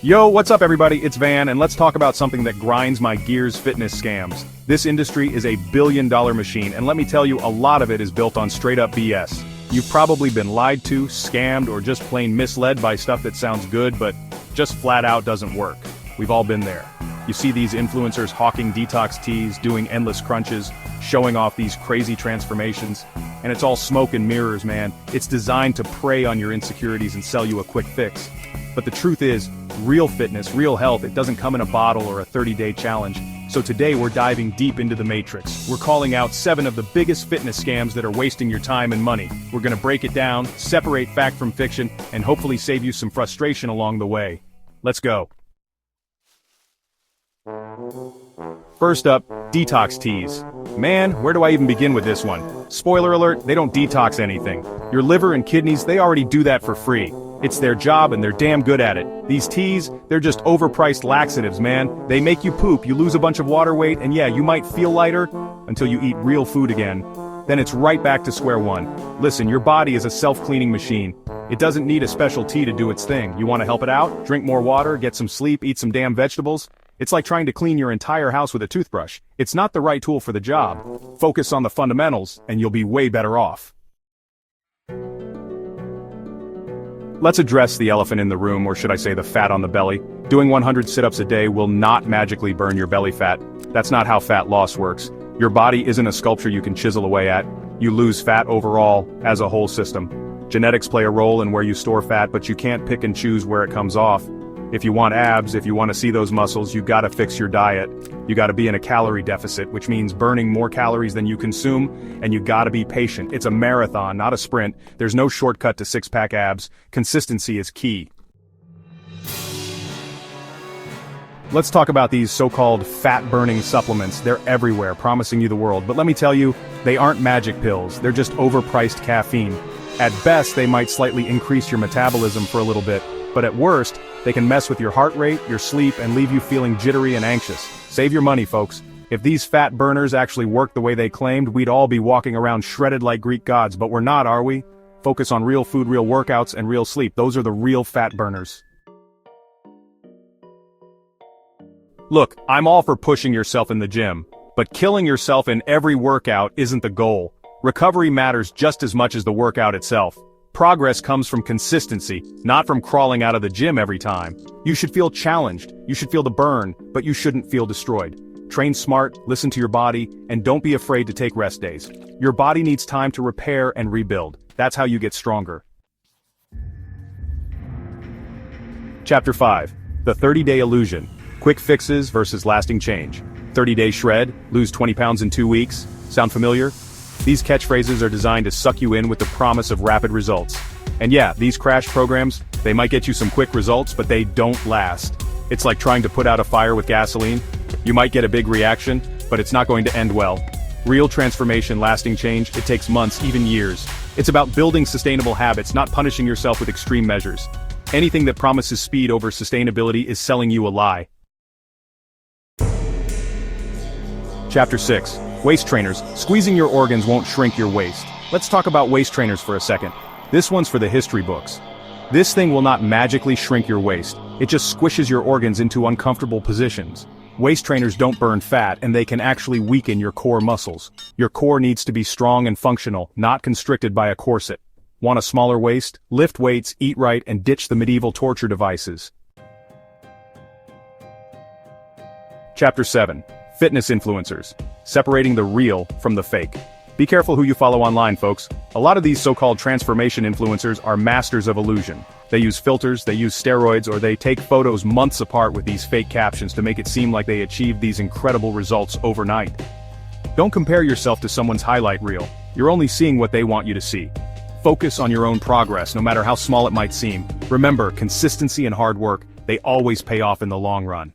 Yo, what's up everybody, it's Van, and let's talk about something that grinds my gears: fitness scams. This industry is a billion-dollar machine, and let me tell you, a lot of it is built on straight-up BS. You've probably been lied to, scammed, or just plain misled by stuff that sounds good, but just flat out doesn't work. We've all been there. You see these influencers hawking detox teas, doing endless crunches, showing off these crazy transformations, and it's all smoke and mirrors, man. It's designed to prey on your insecurities and sell you a quick fix. But the truth is, real fitness, real health, it doesn't come in a bottle or a 30-day challenge. So today we're diving deep into the matrix. We're calling out 7 of the biggest fitness scams that are wasting your time and money. We're gonna break it down, separate fact from fiction, and hopefully save you some frustration along the way. Let's go. First up, detox teas. Man, where do I even begin with this one? Spoiler alert, they don't detox anything. Your liver and kidneys, they already do that for free. It's their job and they're damn good at it. These teas, they're just overpriced laxatives, man. They make you poop, you lose a bunch of water weight, and yeah, you might feel lighter until you eat real food again. Then it's right back to square one. Listen, your body is a self-cleaning machine. It doesn't need a special tea to do its thing. You want to help it out? Drink more water, get some sleep, eat some damn vegetables? It's like trying to clean your entire house with a toothbrush. It's not the right tool for the job. Focus on the fundamentals, and you'll be way better off. Let's address the elephant in the room, or should I say the fat on the belly. Doing 100 sit-ups a day will not magically burn your belly fat. That's not how fat loss works. Your body isn't a sculpture you can chisel away at. You lose fat overall, as a whole system. Genetics play a role in where you store fat, but you can't pick and choose where it comes off. If you want abs, if you want to see those muscles, you gotta fix your diet. You gotta be in a calorie deficit, which means burning more calories than you consume, and you gotta be patient. It's a marathon, not a sprint. There's no shortcut to six-pack abs. Consistency is key. Let's talk about these so-called fat-burning supplements. They're everywhere, promising you the world. But let me tell you, they aren't magic pills. They're just overpriced caffeine. At best, they might slightly increase your metabolism for a little bit, but at worst, they can mess with your heart rate, your sleep, and leave you feeling jittery and anxious. Save your money, folks. If these fat burners actually worked the way they claimed, we'd all be walking around shredded like Greek gods, but we're not, are we? Focus on real food, real workouts, and real sleep. Those are the real fat burners. Look, I'm all for pushing yourself in the gym, but killing yourself in every workout isn't the goal. Recovery matters just as much as the workout itself. Progress comes from consistency, not from crawling out of the gym every time. You should feel challenged, you should feel the burn, but you shouldn't feel destroyed. Train smart, listen to your body, and don't be afraid to take rest days. Your body needs time to repair and rebuild. That's how you get stronger. Chapter 5. The 30-Day Illusion. Quick fixes versus lasting change. 30-day shred, lose 20 pounds in 2 weeks. Sound familiar? These catchphrases are designed to suck you in with the promise of rapid results. And yeah, these crash programs, they might get you some quick results, but they don't last. It's like trying to put out a fire with gasoline. You might get a big reaction, but it's not going to end well. Real transformation, lasting change, it takes months, even years. It's about building sustainable habits, not punishing yourself with extreme measures. Anything that promises speed over sustainability is selling you a lie. Chapter 6. Waist trainers. Squeezing your organs won't shrink your waist. Let's talk about waist trainers for a second. This one's for the history books. This thing will not magically shrink your waist. It just squishes your organs into uncomfortable positions. Waist trainers don't burn fat, and they can actually weaken your core muscles. Your core needs to be strong and functional, not constricted by a corset. Want a smaller waist? Lift weights, eat right, and ditch the medieval torture devices. Chapter 7. Fitness influencers. Separating the real from the fake. Be careful who you follow online, folks. A lot of these so-called transformation influencers are masters of illusion. They use filters, they use steroids, or they take photos months apart with these fake captions to make it seem like they achieved these incredible results overnight. Don't compare yourself to someone's highlight reel. You're only seeing what they want you to see. Focus on your own progress, no matter how small it might seem. Remember, consistency and hard work, they always pay off in the long run.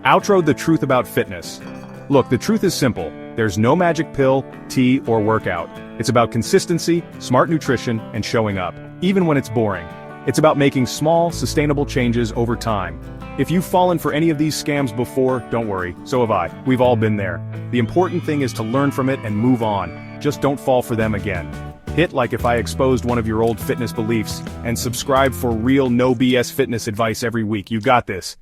Outro: the truth about fitness. Look, the truth is simple. There's no magic pill, tea, or workout. It's about consistency, smart nutrition, and showing up, even when it's boring. It's about making small, sustainable changes over time. If you've fallen for any of these scams before, don't worry, so have I. We've all been there. The important thing is to learn from it and move on. Just don't fall for them again. Hit like if I exposed one of your old fitness beliefs, and subscribe for real no BS fitness advice every week. You got this.